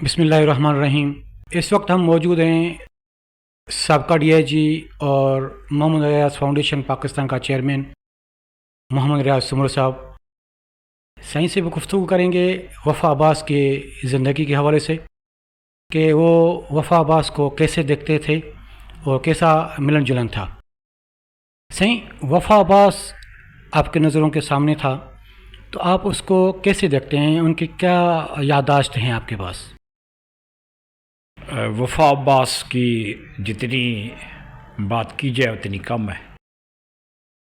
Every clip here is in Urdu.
بسم اللہ الرحمن الرحیم۔ اس وقت ہم موجود ہیں سابقہ ڈی آئی جی اور محمد ریاض فاؤنڈیشن پاکستان کا چیئرمین محمد ریاض سمر صاحب سائنس سے گفتگو کریں گے وفا عباس کے زندگی کے حوالے سے کہ وہ وفا عباس کو کیسے دیکھتے تھے اور کیسا ملن جلن تھا۔ صحیح، وفا عباس آپ کے نظروں کے سامنے تھا تو آپ اس کو کیسے دیکھتے ہیں؟ ان کی کیا یادداشت ہیں آپ کے پاس؟ وفا عباس کی جتنی بات کی جائے اتنی کم ہے۔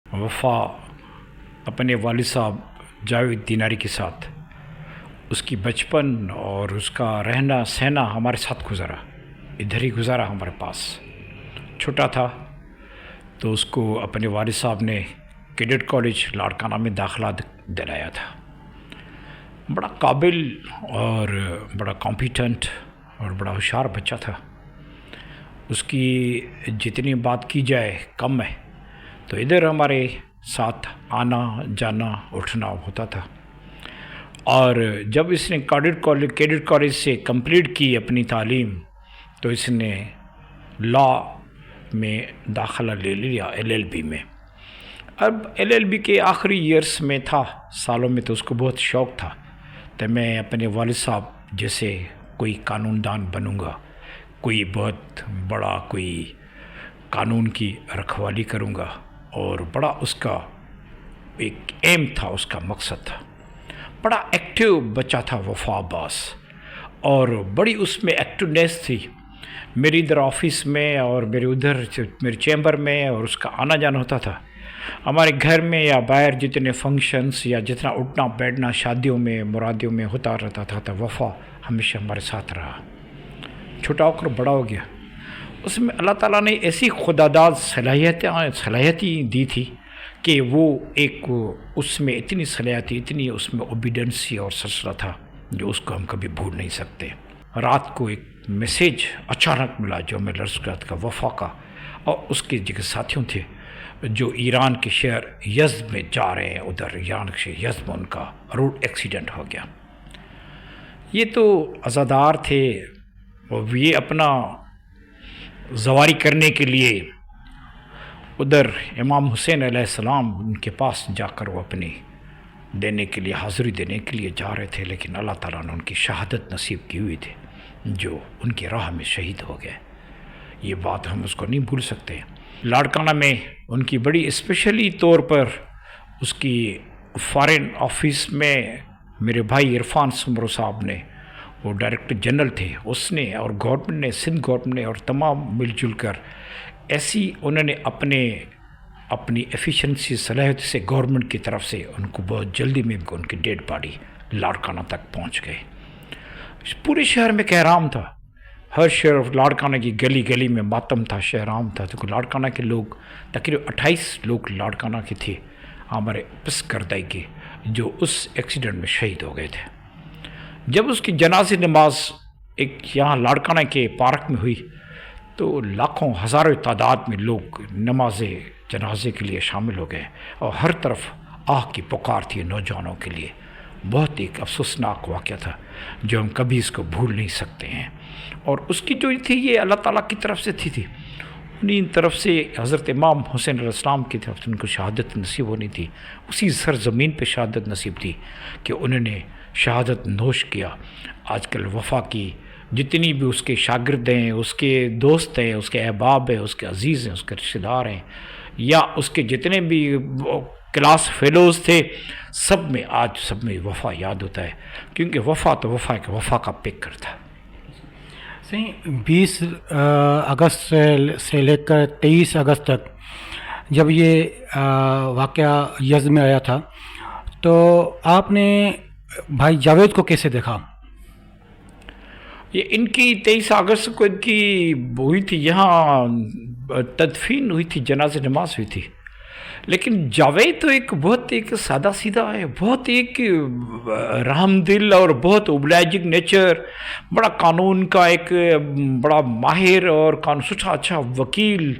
وفا اپنے والد صاحب جاوید دیناری کے ساتھ اس کی بچپن اور اس کا رہنا سہنا ہمارے ساتھ گزارا، ادھر ہی گزارا ہمارے پاس۔ چھوٹا تھا تو اس کو اپنے والد صاحب نے کیڈٹ کالج لاڑکانہ میں داخلہ دلایا تھا۔ بڑا قابل اور بڑا کمپیٹنٹ اور بڑا ہوشیار بچہ تھا۔ اس کی جتنی بات کی جائے کم ہے، تو ادھر ہمارے ساتھ آنا جانا اٹھنا ہوتا تھا۔ اور جب اس نے کیڈٹ کالج سے کمپلیٹ کی اپنی تعلیم تو اس نے لا میں داخلہ لے لیا، LLB میں۔ اب LLB کے آخری ایئرس میں تھا، سالوں میں، تو اس کو بہت شوق تھا کہ میں اپنے والد صاحب جیسے کوئی قانون دان بنوں گا، کوئی بہت بڑا کوئی قانون کی رکھوالی کروں گا، اور بڑا اس کا ایک ایم تھا، اس کا مقصد تھا۔ بڑا ایکٹیو بچہ تھا وفا عباس، اور بڑی اس میں ایکٹیونیس تھی۔ میری ادھر آفس میں اور میرے چیمبر میں اور اس کا آنا جانا ہوتا تھا۔ ہمارے گھر میں یا باہر جتنے فنکشنز یا جتنا اٹھنا بیٹھنا شادیوں میں مرادیوں میں ہوتا رہتا تھا تو وفا ہمیشہ ہمارے ساتھ رہا۔ چھوٹا ہو کر بڑا ہو گیا۔ اس میں اللہ تعالیٰ نے ایسی خداداد صلاحیتیں دی تھی کہ وہ اس میں اتنی صلاحیت، اتنی اس میں اوبیڈنسی اور سلسلہ تھا جو اس کو ہم کبھی بھول نہیں سکتے۔ رات کو ایک میسیج اچانک ملا جو ہمیں لرزگات کا وفا کا، اور اس کے جو ساتھیوں تھے جو ایران کے شہر یزد میں جا رہے ہیں، ادھر ایران کے شہر یزد میں ان کا روڈ ایکسیڈنٹ ہو گیا۔ یہ تو عزادار تھے، اور یہ اپنا زواری کرنے کے لیے ادھر امام حسین علیہ السلام ان کے پاس جا کر وہ اپنی دینے کے لیے حاضری دینے کے لیے جا رہے تھے، لیکن اللہ تعالیٰ نے ان کی شہادت نصیب کی ہوئی تھی، جو ان کی راہ میں شہید ہو گئے۔ یہ بات ہم اس کو نہیں بھول سکتے۔ لاڑکانہ میں ان کی بڑی اسپیشلی طور پر اس کی فارن آفس میں میرے بھائی عرفان سمرو صاحب نے، وہ ڈائریکٹر جنرل تھے، اس نے اور گورنمنٹ نے، سندھ گورنمنٹ نے اور تمام مل جل کر ایسی انہوں نے اپنی ایفیشنسی صلاحیت سے گورنمنٹ کی طرف سے ان کو بہت جلدی میں ان کی ڈیڈ باڈی لاڑکانہ تک پہنچ گئے۔ پورے شہر میں کہرام تھا، ہر شہر لاڑکانہ کی گلی گلی میں ماتم تھا، شہرام تھا۔ تو لاڑکانہ کے لوگ تقریباً 28 لوگ لاڑکانہ کے تھے ہمارے پس کردائی کے، جو اس ایکسیڈنٹ میں شہید ہو گئے تھے۔ جب اس کی جنازے نماز ایک یہاں لاڑکانہ کے پارک میں ہوئی تو لاکھوں ہزاروں تعداد میں لوگ نماز جنازے کے لیے شامل ہو گئے، اور ہر طرف آہ کی پکار تھی نوجوانوں کے لیے۔ بہت ایک افسوسناک واقعہ تھا جو ہم کبھی اس کو بھول نہیں سکتے ہیں۔ اور اس کی جو تھی یہ اللہ تعالیٰ کی طرف سے تھی، انہیں طرف سے حضرت امام حسین علیہ السلام کی طرف سے ان کو شہادت نصیب ہونی تھی۔ اسی سرزمین پہ شہادت نصیب تھی کہ انہوں نے شہادت نوش کیا۔ آج کل وفا کی جتنی بھی اس کے شاگرد ہیں، اس کے دوست ہیں، اس کے احباب ہیں، اس کے عزیز ہیں، اس کے رشتہ دار ہیں، یا اس کے جتنے بھی کلاس فیلوز تھے، سب میں وفا یاد ہوتا ہے، کیونکہ وفا تو وفا کا پیکر تھا۔ صحیح، 20 اگست سے لے کر 23 اگست تک جب یہ واقعہ یزد میں آیا تھا تو آپ نے بھائی جاوید کو کیسے دیکھا؟ یہ ان کی 23 اگست کو ان کی ہوئی تھی، یہاں تدفین ہوئی تھی، جنازہ نماز ہوئی تھی، لیکن جاوید تو بہت ایک سادہ سیدھا ہے، بہت ایک رحم دل اور بہت اوبلائجنگ نیچر، بڑا قانون کا ایک بڑا ماہر اور سٹھا اچھا وکیل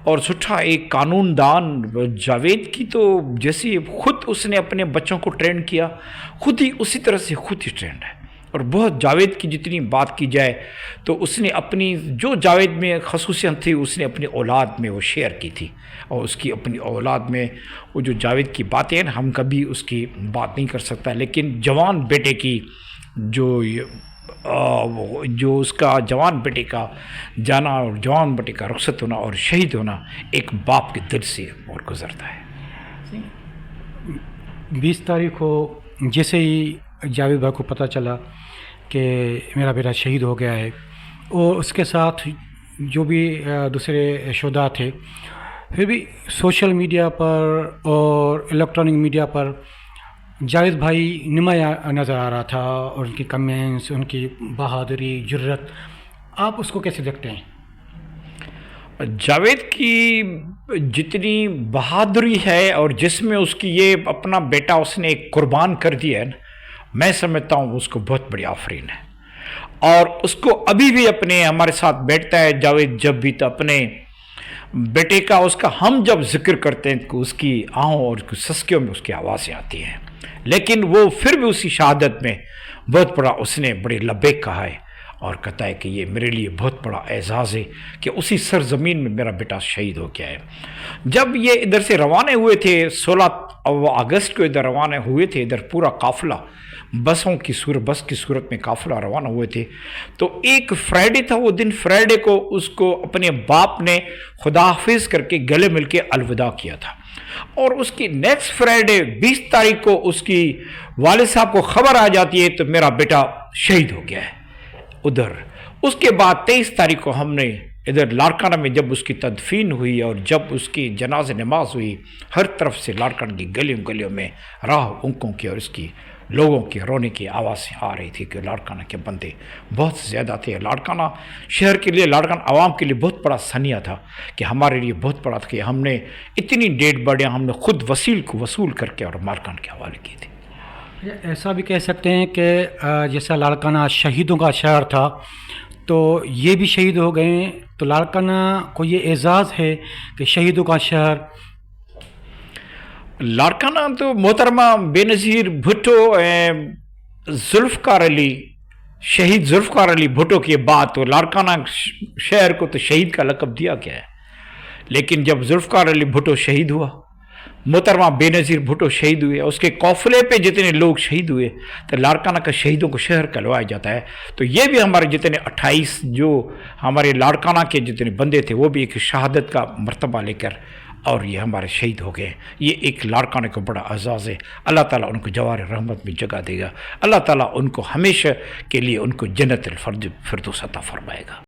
اور سٹھا ایک قانون دان جاوید کی تو جیسے خود اس نے اپنے بچوں کو ٹرین کیا، خود ہی اسی طرح سے خود ہی ٹرینڈ ہے۔ اور بہت جاوید کی جتنی بات کی جائے تو اس نے اپنی جو جاوید میں خصوصیت تھی اس نے اپنی اولاد میں وہ شیئر کی تھی، اور اس کی اپنی اولاد میں وہ جو جاوید کی باتیں ہیں ہم کبھی اس کی بات نہیں کر سکتا، لیکن جوان بیٹے کی جو اس کا جوان بیٹے کا جانا اور جوان بیٹے کا رخصت ہونا اور شہید ہونا ایک باپ کے دل سے اور گزرتا ہے۔ 20 تاریخ کو جیسے ہی جاوید بھائی کو پتہ چلا کہ میرا بیٹا شہید ہو گیا ہے، اور اس کے ساتھ جو بھی دوسرے شہداء تھے، پھر بھی سوشل میڈیا پر اور الیکٹرانک میڈیا پر جاوید بھائی نمایاں نظر آ رہا تھا، اور ان کی کمنٹس، ان کی بہادری، جرت، آپ اس کو کیسے دیکھتے ہیں؟ جاوید کی جتنی بہادری ہے اور جس میں اس کی یہ اپنا بیٹا اس نے ایک قربان کر دیا ہے نا، میں سمجھتا ہوں اس کو بہت بڑی آفرین ہے، اور اس کو ابھی بھی اپنے ہمارے ساتھ بیٹھتا ہے جاوید، جب بھی تو اپنے بیٹے کا اس کا ہم جب ذکر کرتے ہیں تو اس کی آہوں اور سسکیوں میں اس کی آوازیں آتی ہیں، لیکن وہ پھر بھی اسی شہادت میں بہت بڑا اس نے بڑے لبیک کہا ہے، اور کہتا ہے کہ یہ میرے لیے بہت بڑا اعزاز ہے کہ اسی سرزمین میں میرا بیٹا شہید ہو گیا ہے۔ جب یہ ادھر سے روانہ ہوئے تھے 16 اگست کو ادھر روانہ ہوئے تھے، ادھر پورا قافلہ بس کی صورت میں قافلہ روانہ ہوئے تھے، تو ایک فرائیڈے تھا، وہ دن فرائیڈے کو اس کو اپنے باپ نے خدا حافظ کر کے گلے مل کے الوداع کیا تھا، اور اس کی نیکسٹ فرائیڈے 20 تاریخ کو اس کی والد صاحب کو خبر آ جاتی ہے تو میرا بیٹا شہید ہو گیا ہے ادھر۔ اس کے بعد 23 تاریخ کو ہم نے ادھر لاڑکانہ میں جب اس کی تدفین ہوئی اور جب اس کی جنازہ نماز ہوئی، ہر طرف سے لاڑکانہ کی گلیوں میں راہ اونکوں کی اور اس کی لوگوں کی رونے کی آوازیں آ رہی تھی کہ لاڑکانہ کے بندے بہت زیادہ تھے۔ لاڑکانہ شہر کے لیے، لاڑکانہ عوام کے لیے بہت بڑا سنیہ تھا کہ ہمارے لیے بہت بڑا تھا کہ ہم نے اتنی ڈیڈ باڈیاں ہم نے خود وصول کر کے اور لاڑکانہ کے حوالے کی تھی۔ ایسا بھی کہہ سکتے ہیں کہ جیسا لاڑکانہ شہیدوں کا شہر تھا تو یہ بھی شہید ہو گئے ہیں، تو لاڑکانہ کو یہ اعزاز ہے کہ شہیدوں کا شہر۔ لاڑکانہ تو محترمہ بے نظیر بھٹو ذوالفقار علی، شہید ذوالفقار علی بھٹو کے بعد تو لاڑکانہ شہر کو تو شہید کا لقب دیا گیا ہے، لیکن جب ذوالفقار علی بھٹو شہید ہوا، محترمہ بے نظیر بھٹو شہید ہوئے، اس کے قافلے پہ جتنے لوگ شہید ہوئے تو لاڑکانہ کا شہیدوں کو شہر کہلوایا جاتا ہے۔ تو یہ بھی ہمارے جتنے 28 جو ہمارے لاڑکانہ کے جتنے بندے تھے وہ بھی ایک شہادت کا مرتبہ لے کر اور یہ ہمارے شہید ہو گئے۔ یہ ایک لاڑکانہ کو بڑا اعزاز ہے، اللہ تعالیٰ ان کو جوار رحمت میں جگہ دے گا، اللہ تعالیٰ ان کو ہمیشہ کے لیے ان کو جنت الفردوس عطا فرمائے گا۔